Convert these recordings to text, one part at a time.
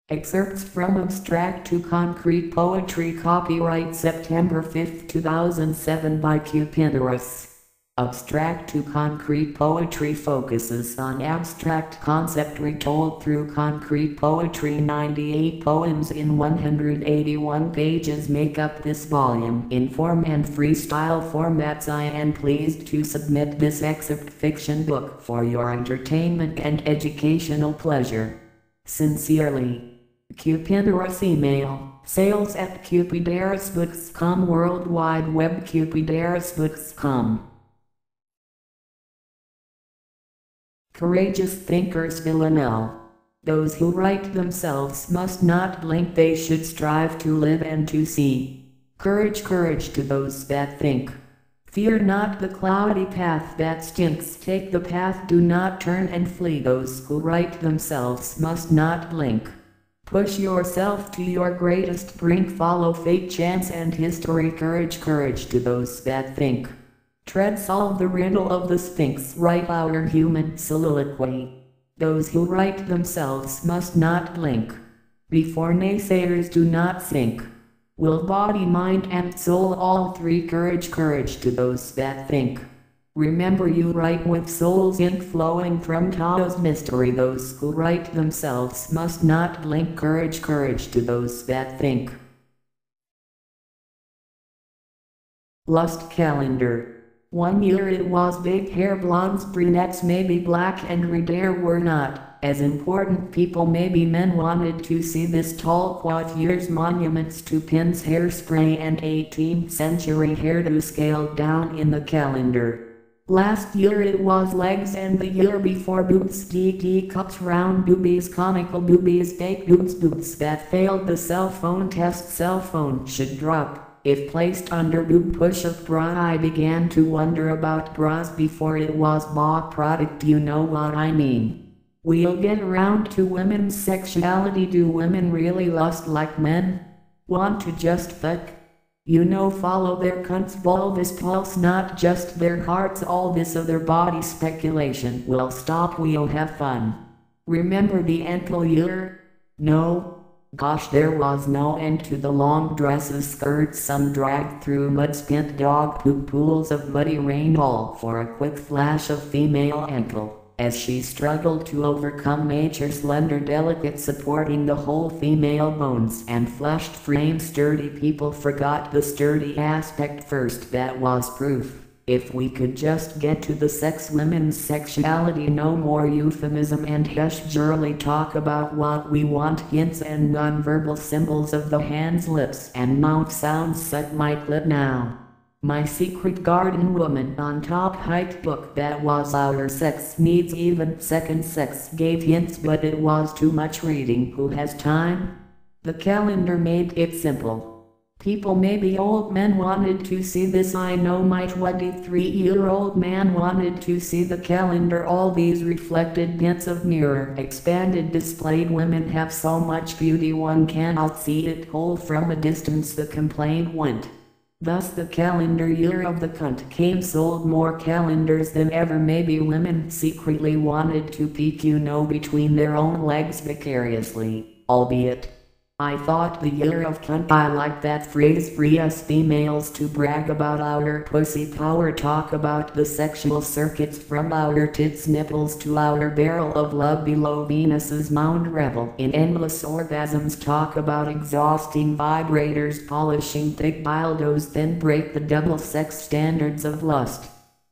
Excerpts from Abstract to Concrete Poetry. Copyright September 5, 2007 by Cupiderosbooks. Abstract to Concrete Poetry focuses on abstract concept retold through concrete poetry. 98 poems in 181 pages make up this volume. In form and freestyle formats, I am pleased to submit this excerpt fiction book for your entertainment and educational pleasure. Sincerely, Cupideros. Email: sales@Cupiderosbooks.com. World Wide Web: Cupiderosbooks.com. Courageous thinkers. Villanelle. Those who write themselves must not blink, they should strive to live and to see. Courage, courage to those that think. Fear not the cloudy path that stinks, take the path, do not turn and flee. Those who write themselves must not blink. Push yourself to your greatest brink, follow fate, chance and history. Courage, courage to those that think. Tread, solve the riddle of the Sphinx, write our human soliloquy. Those who write themselves must not blink. Before naysayers, do not sink. Will, body, mind and soul, all three. Courage, courage to those that think. Remember, you write with soul's ink flowing from Tao's mystery. Those who write themselves must not blink. Courage, courage to those that think. Lust calendar. 1 year it was, big hair, blondes, brunettes, maybe black and red hair were not as important people. Maybe men wanted to see this tall quad years, monuments to pins, hairspray and 18th century hairdo scaled down in the calendar. Last year it was legs, and the year before boots, DT cups, round boobies, conical boobies, fake boots, boots that failed the cell phone test. Cell phone should drop if placed under boob. Push-up bra. I began to wonder about bras before it was bought product, you know what I mean. We'll get around to women's sexuality. Do women really lust like men? Want to just fuck? You know, follow their cunts, bulbous pulse, not just their hearts. All this other body speculation will stop, we'll have fun. Remember the ankle year? No? Gosh, there was no end to the long dresses, skirts, some dragged through mud-spent dog poop pools of muddy rain, all for a quick flash of female ankle, as she struggled to overcome nature, slender, delicate, supporting the whole female bones and fleshed frame. Sturdy people forgot the sturdy aspect first. That was proof. If we could just get to the sex, women's sexuality, no more euphemism and hush-jurely talk about what we want, hints and nonverbal symbols of the hands, lips and mouth sounds. Suck my clit now. My Secret Garden Woman on top height book. That was our sex needs. Even second sex gave hints, but it was too much reading. Who has time? The calendar made it simple. People, maybe old men, wanted to see this. I know my 23-year-old man wanted to see the calendar. All these reflected bits of mirror, expanded, displayed. Women have so much beauty one cannot see it whole from a distance, the complaint went. Thus the calendar year of the cunt came, sold more calendars than ever. Maybe women secretly wanted to peek, you know, between their own legs vicariously, albeit. I thought the year of cunt. I like that phrase. Free us females to brag about our pussy power, talk about the sexual circuits from our tits, nipples to our barrel of love below Venus's mound, revel in endless orgasms, talk about exhausting vibrators, polishing thick dildos, then break the double sex standards of lust.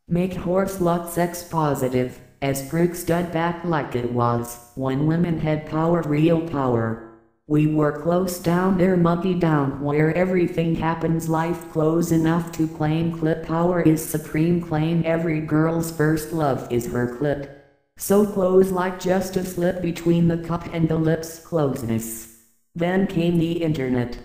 Make horse slut sex positive, as pricks stood back like it was when women had power, real power. We were close down there, monkey down, where everything happens, life close enough to claim. Clit power is supreme, claim every girl's first love is her clit. So close, like just a slip between the cup and the lips, closeness. Then came the internet.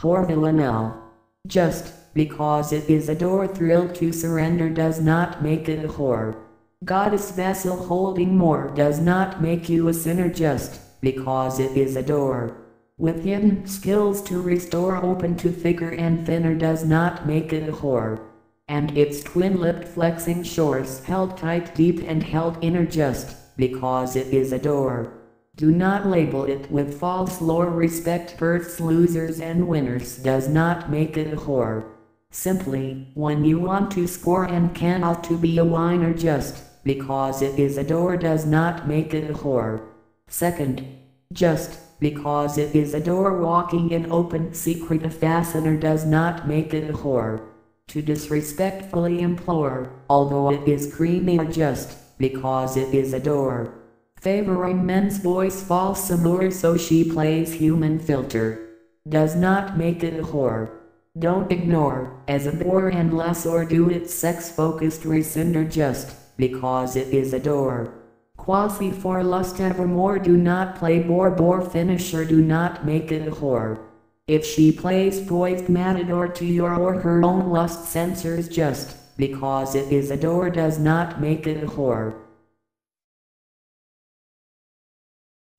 Whore. Villanelle. Just because it is a door, thrill to surrender does not make it a whore. Goddess vessel holding more does not make you a sinner. Just because it is a door with hidden skills to restore, open to thicker and thinner, does not make it a whore. And its twin-lipped flexing shores held tight, deep and held inner, just because it is a door. Do not label it with false lore. Respect birth's losers and winners does not make it a whore. Simply, when you want to score and cannot to be a whiner, just because it is a door does not make it a whore. Second, just because it is a door walking in open secret a fastener does not make it a whore. To disrespectfully implore, although it is creamy, or just because it is a door. Favoring men's voice false allure so she plays human filter does not make it a whore. Don't ignore, as a bore and less, or do it sex-focused rescinder just because it is a door. Quasi for lust evermore, do not play bore finisher, do not make it a whore. If she plays poised matador to your or her own lust censors just because it is a door does not make it a whore.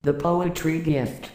The Poetry Gift.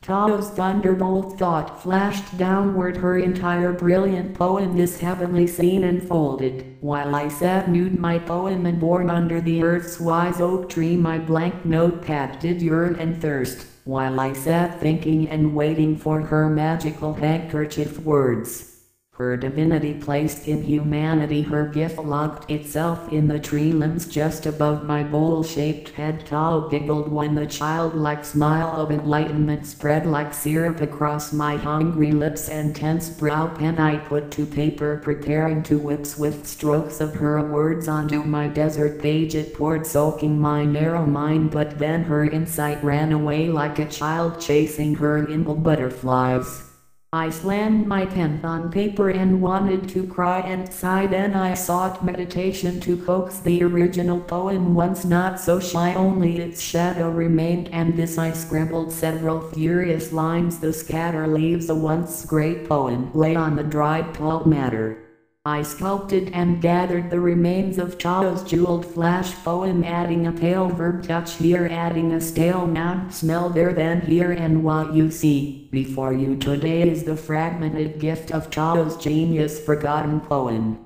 Tao's thunderbolt thought flashed downward her entire brilliant poem, this heavenly scene unfolded, while I sat nude my poem and born under the earth's wise oak tree my blank notepad did yearn and thirst, while I sat thinking and waiting for her magical handkerchief words. Her divinity placed in humanity, her gift locked itself in the tree limbs just above my bowl-shaped head. Tao giggled when the childlike smile of enlightenment spread like syrup across my hungry lips and tense brow. Pen I put to paper, preparing to whip swift strokes of her words onto my desert page. It poured, soaking my narrow mind, but then her insight ran away like a child chasing her nimble butterflies. I slammed my pen on paper and wanted to cry and sigh. Then I sought meditation to coax the original poem, once not so shy, only its shadow remained, and this I scribbled several furious lines. The scatter leaves a once great poem lay on the dried pulp matter. I sculpted and gathered the remains of Tao's jeweled flash poem, adding a pale verb touch here, adding a stale noun smell there, then here, and what you see before you today is the fragmented gift of Tao's genius forgotten poem.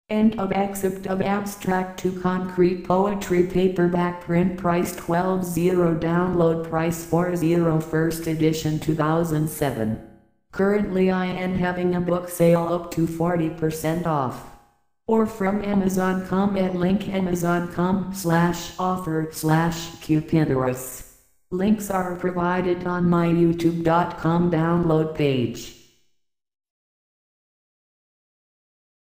End of excerpt of Abstract to Concrete Poetry, paperback, print price $12.00, download price $4.00, first edition 2007. Currently I am having a book sale up to 40% off. Or from Amazon.com at link amazon.com/offer/Cupideros. Links are provided on my youtube.com download page.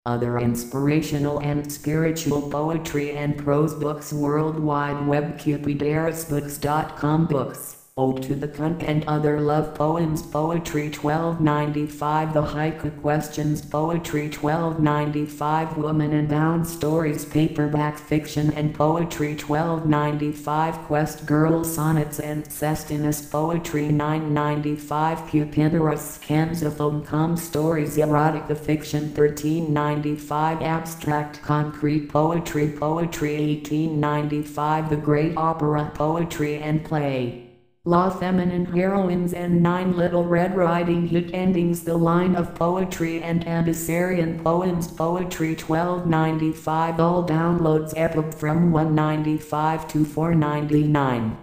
Other inspirational and spiritual poetry and prose books worldwide web Cupiderosbooks.com books. Ode to the Cunt and Other Love Poems Poetry $12.95 The Haiku Questions Poetry $12.95 Woman and Bound Stories Paperback Fiction and Poetry $12.95 Quest Girl Sonnets and Cestinus Poetry $9.95 Cupideros Canzophone Stories Erotica Fiction $13.95 Abstract Concrete Poetry $18.95 The Great Opera Poetry and Play Law Feminine Heroines and 9 Little Red Riding Hood Endings The Line of Poetry and Ambasarian Poems Poetry $12.95 All downloads EPUB from $1.95 to $4.99.